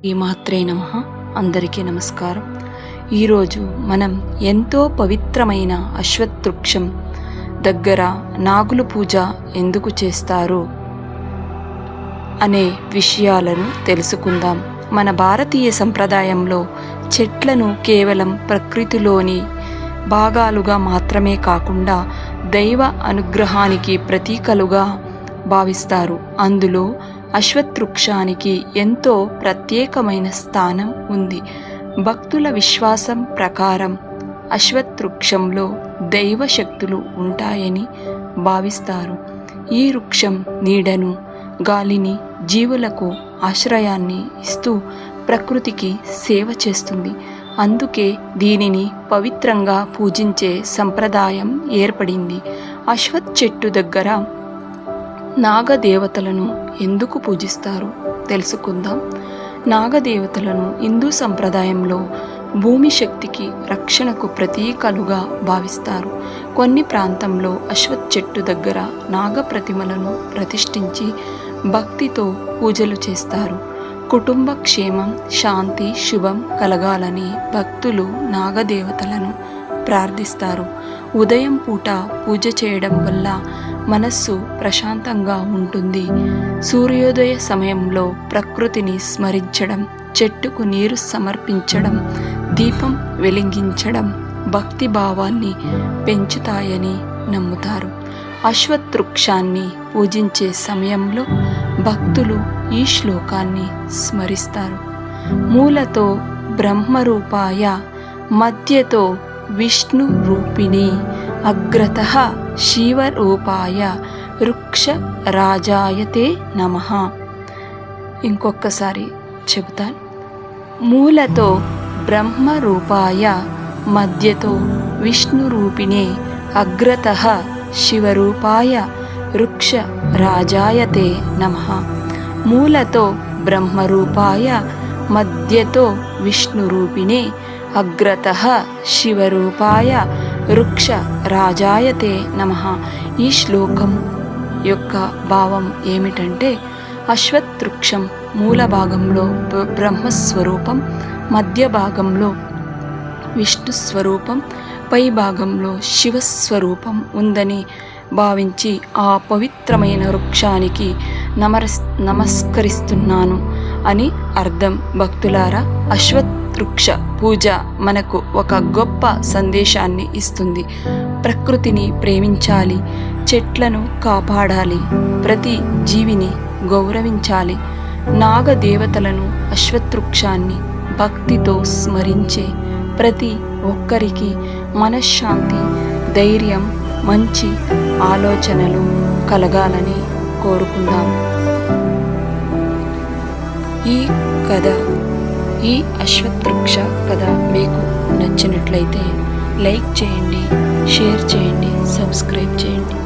ఈ మాత్రే నమః. అందరికీ నమస్కారం. ఈరోజు మనం ఎంతో పవిత్రమైన అశ్వత్థవృక్షం దగ్గర నాగుల పూజ ఎందుకు చేస్తారు అనే విషయాలను తెలుసుకుందాం. మన భారతీయ సంప్రదాయంలో చెట్లను కేవలం ప్రకృతిలోని భాగాలుగా మాత్రమే కాకుండా దైవ అనుగ్రహానికి ప్రతీకలుగా భావిస్తారు. అందులో అశ్వత్థవృక్షానికి ఎంతో ప్రత్యేకమైన స్థానం ఉంది. భక్తుల విశ్వాసం ప్రకారం అశ్వత్థవృక్షంలో దైవ శక్తులు ఉంటాయని భావిస్తారు. ఈ వృక్షం నీడను, గాలిని, జీవులకు ఆశ్రయాన్ని ఇస్తూ ప్రకృతికి సేవ చేస్తుంది. అందుకే దీనిని పవిత్రంగా పూజించే సంప్రదాయం ఏర్పడింది. అశ్వత్థ చెట్టు దగ్గర నాగదేవతలను ఎందుకు పూజిస్తారు తెలుసుకుందాం. నాగదేవతలను హిందూ సంప్రదాయంలో భూమి శక్తికి రక్షణకు ప్రతీకలుగా భావిస్తారు. కొన్ని ప్రాంతంలో అశ్వత్థ చెట్టు దగ్గర నాగ ప్రతిమలను ప్రతిష్ఠించి భక్తితో పూజలు చేస్తారు. కుటుంబ క్షేమం, శాంతి, శుభం కలగాలని భక్తులు నాగదేవతలను ప్రార్థిస్తారు. ఉదయం పూట పూజ చేయడం వల్ల మనస్సు ప్రశాంతంగా ఉంటుంది. సూర్యోదయ సమయంలో ప్రకృతిని స్మరించడం, చెట్టుకు నీరు సమర్పించడం, దీపం వెలిగించడం భక్తి భావాన్ని పెంచుతాయని నమ్ముతారు. అశ్వత్థవృక్షాన్ని పూజించే సమయంలో భక్తులు ఈ శ్లోకాన్ని స్మరిస్తారు. మూలతో బ్రహ్మరూపాయ, మధ్యతో విష్ణు రూపిణి, అగ్రతః శివరూపాయ, వృక్ష రాజాయతే నమః. ఇంకొకసారి చెబుతాను. మూలతో బ్రహ్మరూపాయ, మధ్యతో విష్ణు రూపిణే, అగ్రతః శివరూపాయ, వృక్ష రాజాయతే నమః. మూలతో బ్రహ్మరూపాయ, మధ్యతో విష్ణు రూపిణే, అగ్రతః శివరూపాయ, వృక్ష రాజాయతే నమః. ఈ శ్లోకం యొక్క భావం ఏమిటంటే, అశ్వత్థవృక్షం మూల భాగంలో బ్రహ్మస్వరూపం, మధ్య భాగంలో విష్ణు స్వరూపం, పై భాగంలో శివస్వరూపం ఉందని భావించి ఆ పవిత్రమైన వృక్షానికి నమస్కరిస్తున్నాను అని అర్థం. భక్తులారా, అశ్వత్థవృక్ష పూజ మనకు ఒక గొప్ప సందేశాన్ని ఇస్తుంది. ప్రకృతిని ప్రేమించాలి, చెట్లను కాపాడాలి, ప్రతి జీవిని గౌరవించాలి. నాగదేవతలను, అశ్వత్థవృక్షాన్ని భక్తితో స్మరించే ప్రతి ఒక్కరికి మనశ్శాంతి, ధైర్యం, మంచి ఆలోచనలు కలగాలని కోరుకుందాం. ఈ కథ, ఈ అశ్వత్థవృక్ష కథ మీకు నచ్చినట్లయితే లైక్ చేయండి, షేర్ చేయండి, సబ్స్క్రైబ్ చేయండి.